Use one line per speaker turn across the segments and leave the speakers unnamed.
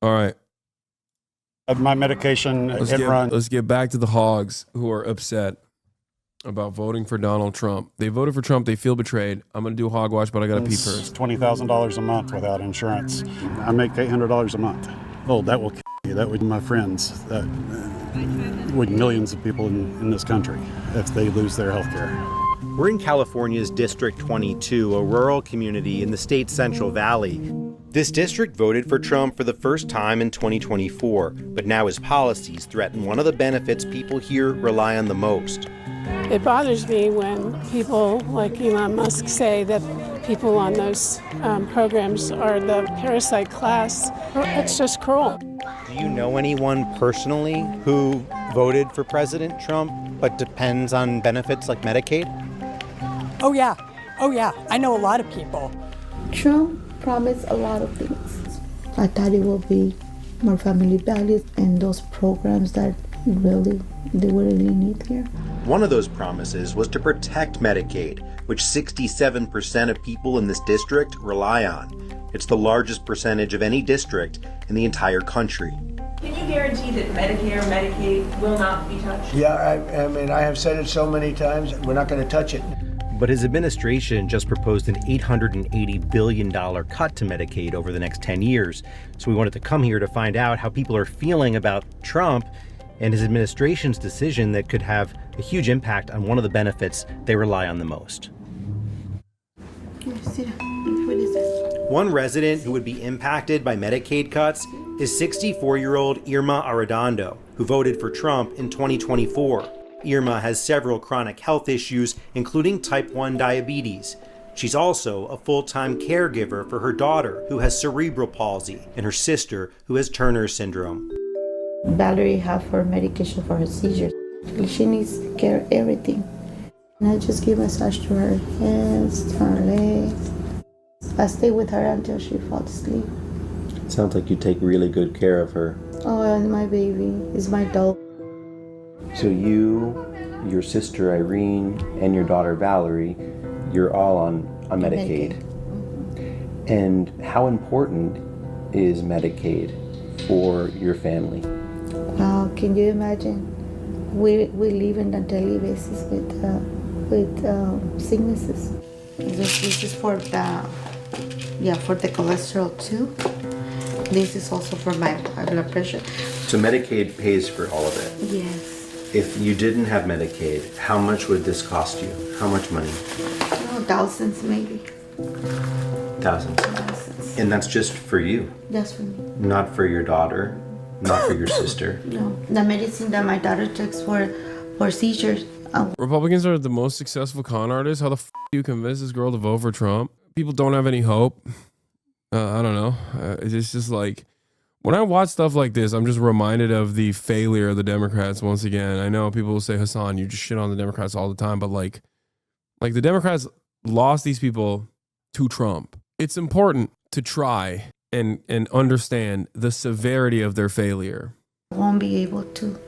All right.
My medication,
Let's get back to the hogs who are upset about voting for Donald Trump. They voted for Trump. They feel betrayed. I'm going to do a hog watch, but I got to pee first.
$20,000 a month without insurance. I make $800 a month. Oh, that will kill you. That would be my friends. That would millions of people in this country if they lose their health care.
We're in California's District 22, a rural community in the state's Central Valley. This district voted for Trump for the first time in 2024, but now his policies threaten one of the benefits people here rely on the most.
It bothers me when people like Elon Musk say that people on those programs are the parasite class. It's just cruel.
Do you know anyone personally who voted for President Trump but depends on benefits like Medicaid?
Oh yeah. I know a lot of people.
Trump promised a lot of things. I thought it would be more family values and those programs that they really need here.
One of those promises was to protect Medicaid, which 67% of people in this district rely on. It's the largest percentage of any district in the entire country.
Can you guarantee that Medicare, Medicaid will not be touched?
Yeah, I mean, I have said it so many times, we're not going to touch it.
But his administration just proposed an $880 billion cut to Medicaid over the next 10 years. So we wanted to come here to find out how people are feeling about Trump and his administration's decision that could have a huge impact on one of the benefits they rely on the most. One resident who would be impacted by Medicaid cuts is 64-year-old Irma Arredondo, who voted for Trump in 2024. Irma has several chronic health issues, including type 1 diabetes. She's also a full-time caregiver for her daughter, who has cerebral palsy, and her sister, who has Turner syndrome.
Valerie have her medication for her seizures. She needs care everything. And I just give massage to her hands, to her legs. I stay with her until she falls asleep.
Sounds like you take really good care of her.
Oh, and my baby is my doll.
So you, your sister Irene, and your daughter Valerie, you're all on Medicaid.
Mm-hmm.
And how important is Medicaid for your family?
Wow, can you imagine? We live on a daily basis with sicknesses. This is for the cholesterol too. This is also for my high blood pressure.
So Medicaid pays for all of it?
Yes.
If you didn't have Medicaid, how much would this cost you? How much money?
Oh, thousands maybe.
Thousands. And that's just for you?
That's for me.
Not for your daughter? Not for your sister?
No. The medicine that my daughter takes for seizures.
Republicans are the most successful con artists. How the f do you convince this girl to vote for Trump? People don't have any hope. I don't know. It's just like, when I watch stuff like this, I'm just reminded of the failure of the Democrats once again. I know people will say, Hassan, you just shit on the Democrats all the time, but like the Democrats lost these people to Trump. It's important to try and understand the severity of their failure.
Won't be able to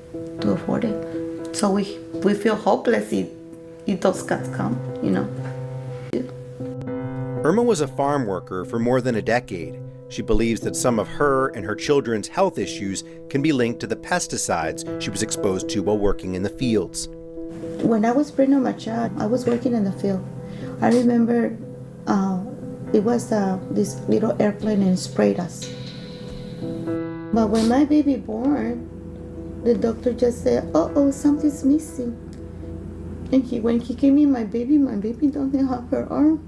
afford it. So we feel hopeless if those cuts come, you know.
Irma was a farm worker for more than a decade. She believes that some of her and her children's health issues can be linked to the pesticides she was exposed to while working in the fields.
When I was pregnant with my child, I was working in the field. I remember it was this little airplane and sprayed us. But when my baby born, the doctor just said, "Uh-oh, something's missing." And when he gave me my baby doesn't have her arm.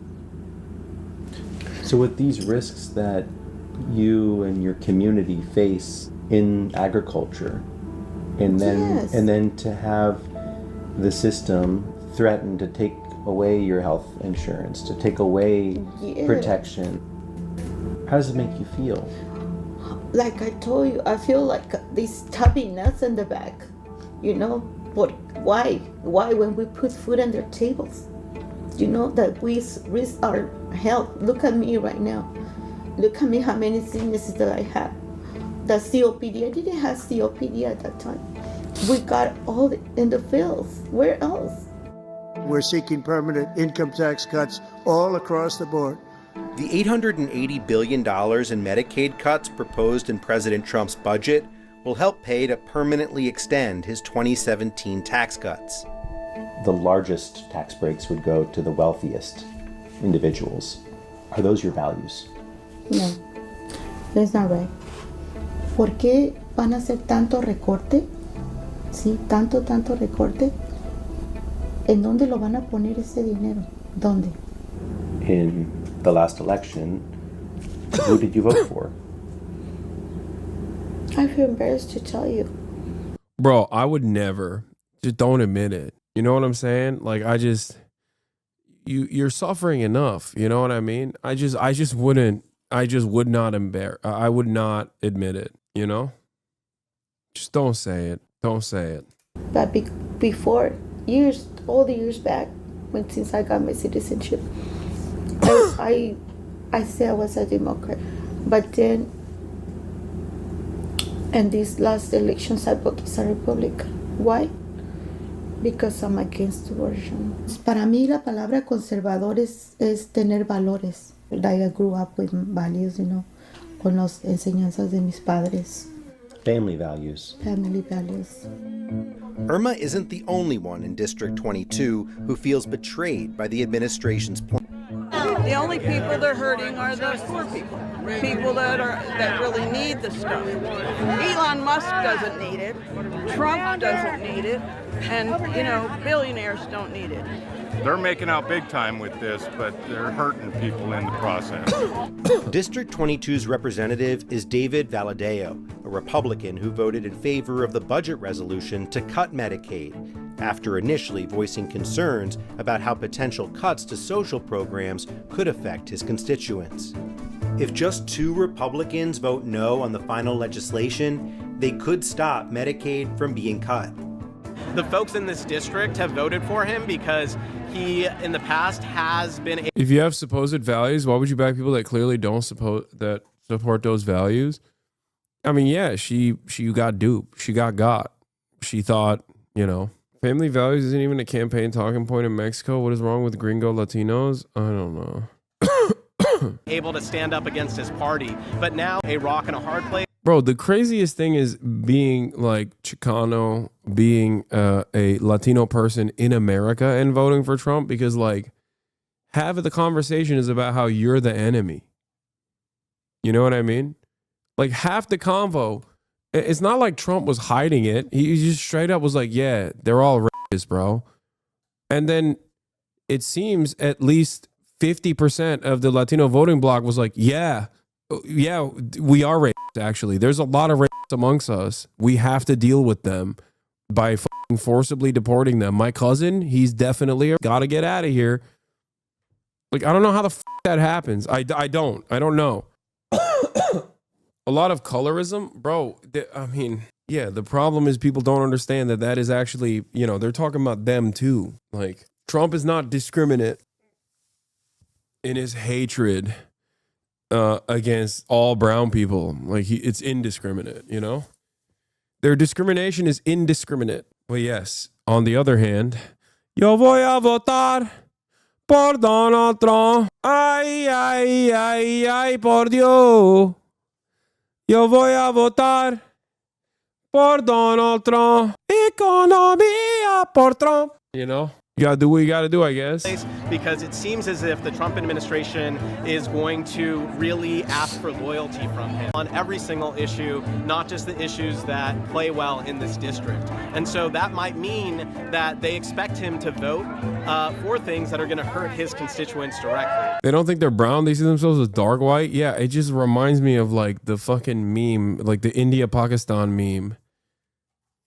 So with these risks that you and your community face in agriculture, and then to have the system threaten to take away your health insurance, to take away protection, how does it make you feel?
Like I told you, I feel like these stubby nuts in the back, you know. But why when we put food on their tables, you know, that we risk our health? Look at me right now. Look at me, how many sicknesses that I have. The COPD, I didn't have COPD at that time. We got all in the fields. Where else?
We're seeking permanent income tax cuts all across the board.
The $880 billion in Medicaid cuts proposed in President Trump's budget will help pay to permanently extend his 2017 tax cuts.
The largest tax breaks would go to the wealthiest individuals. Are those your values?
No, that's not right. ¿Por qué van a hacer tanto recorte? Sí, tanto recorte. ¿En dónde lo van a poner ese dinero? ¿Dónde?
In the last election, who did you vote for?
I feel embarrassed to tell you.
Bro, I would never. Just don't admit it. You know what I'm saying? Like, you're suffering enough. You know what I mean? I would not admit it, you know? Just don't say it. Don't say it.
But before, all the years back, since I got my citizenship, I said I was a Democrat. But then, in these last elections, I voted as a Republican. Why? Because I'm against abortion. Para mí, la palabra conservador es tener valores. Like I grew up with values, you know, con las enseñanzas de mis padres.
Family values.
Family values.
Irma isn't the only one in District 22 who feels betrayed by the administration's plan.
The only people that are hurting are the poor people. People that really need the stuff. Elon Musk doesn't need it. Trump doesn't need it. And, billionaires don't need it.
They're making out big time with this, but they're hurting people in the process.
District 22's representative is David Valadeo, a Republican who voted in favor of the budget resolution to cut Medicaid, after initially voicing concerns about how potential cuts to social programs could affect his constituents. If just 2 Republicans vote no on the final legislation, they could stop Medicaid from being cut.
The folks in this district have voted for him because he, in the past, has been.
If you have supposed values, why would you back people that clearly don't support those values? I mean, yeah, she got duped. She got. She thought, family values isn't even a campaign talking point in Mexico. What is wrong with gringo Latinos? I don't know.
Able to stand up against his party, but now a rock and a hard place.
Bro, the craziest thing is being like Chicano, being a Latino person in America and voting for Trump, because like half of the conversation is about how you're the enemy. You know what I mean? Like half the convo, it's not like Trump was hiding it. He just straight up was like, yeah, they're all racist, bro. And then it seems at least 50% of the Latino voting bloc was like, yeah, we are racist, actually. There's a lot of racists amongst us. We have to deal with them by forcibly deporting them. My cousin, he's definitely got to get out of here. Like, I don't know how the that happens. I don't know. A lot of colorism, bro. The problem is people don't understand that is actually, they're talking about them too. Like, Trump is not discriminate in his hatred against all brown people. Like, it's indiscriminate, Their discrimination is indiscriminate. But yes, on the other hand, yo voy a votar por Donald Trump. Ay, ay, ay, ay, por Dios. Yo voy a votar por Donald Trump. Economía por Trump. You gotta do what you gotta do, I guess.
Because it seems as if the Trump administration is going to really ask for loyalty from him on every single issue, not just the issues that play well in this district. And so that might mean that they expect him to vote for things that are going to hurt his constituents directly.
They don't think they're brown. They see themselves as dark white. Yeah, it just reminds me of like the fucking meme, like the India-Pakistan meme.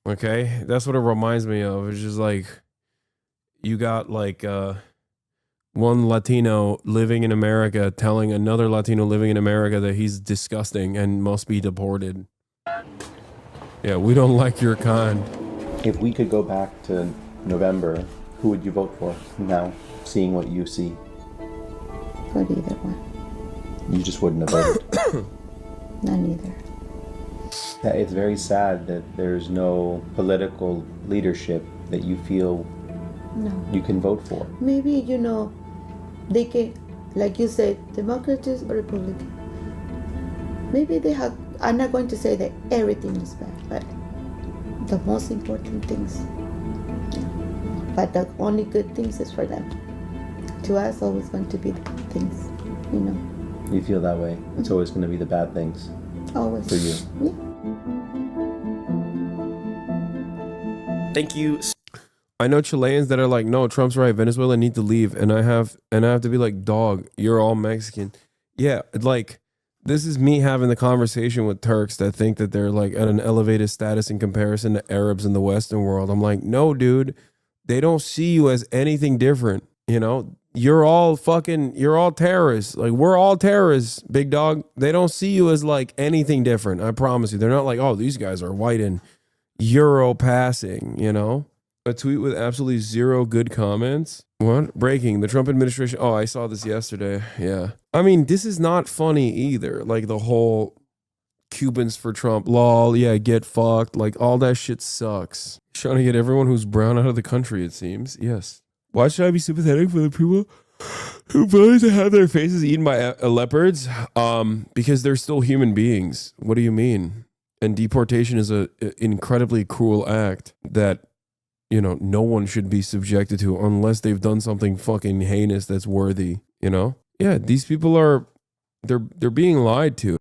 Okay? That's what it reminds me of. It's just like, you got like one Latino living in America telling another Latino living in America that he's disgusting and must be deported. Yeah, we don't like your kind.
If we could go back to November, who would you vote for now, seeing what you see?
For either one.
You just wouldn't have voted?
None either.
Yeah, it's very sad that there's no political leadership that you feel you can vote for.
Maybe, they can like you said, Democrats or Republican. Maybe they have, I'm not going to say that everything is bad, but the most important things. But the only good things is for them. To us, always going to be the good things, you know.
You feel that way. It's always going to be the bad things.
Always.
For you.
Yeah.
Thank you.
I know Chileans that are like, no, Trump's right. Venezuela need to leave, and I have to be like, dog, you're all Mexican. Yeah, like this is me having the conversation with Turks that think that they're like at an elevated status in comparison to Arabs in the Western world. I'm like, no, dude, they don't see you as anything different. You know, you're all terrorists. Like, we're all terrorists, big dog. They don't see you as like anything different. I promise you. They're not like, oh, these guys are white and Euro passing, you know? A tweet with absolutely zero good comments. What? Breaking. The Trump administration. Oh, I saw this yesterday. Yeah. I mean, this is not funny either. Like the whole Cubans for Trump. Lol. Yeah, get fucked. Like all that shit sucks. Trying to get everyone who's brown out of the country, it seems. Yes. Why should I be sympathetic for the people who voted to have their faces eaten by leopards? Because they're still human beings. What do you mean? And deportation is a incredibly cruel act that, you know, no one should be subjected to unless they've done something fucking heinous that's worthy, you know? Yeah, these people are, they're being lied to.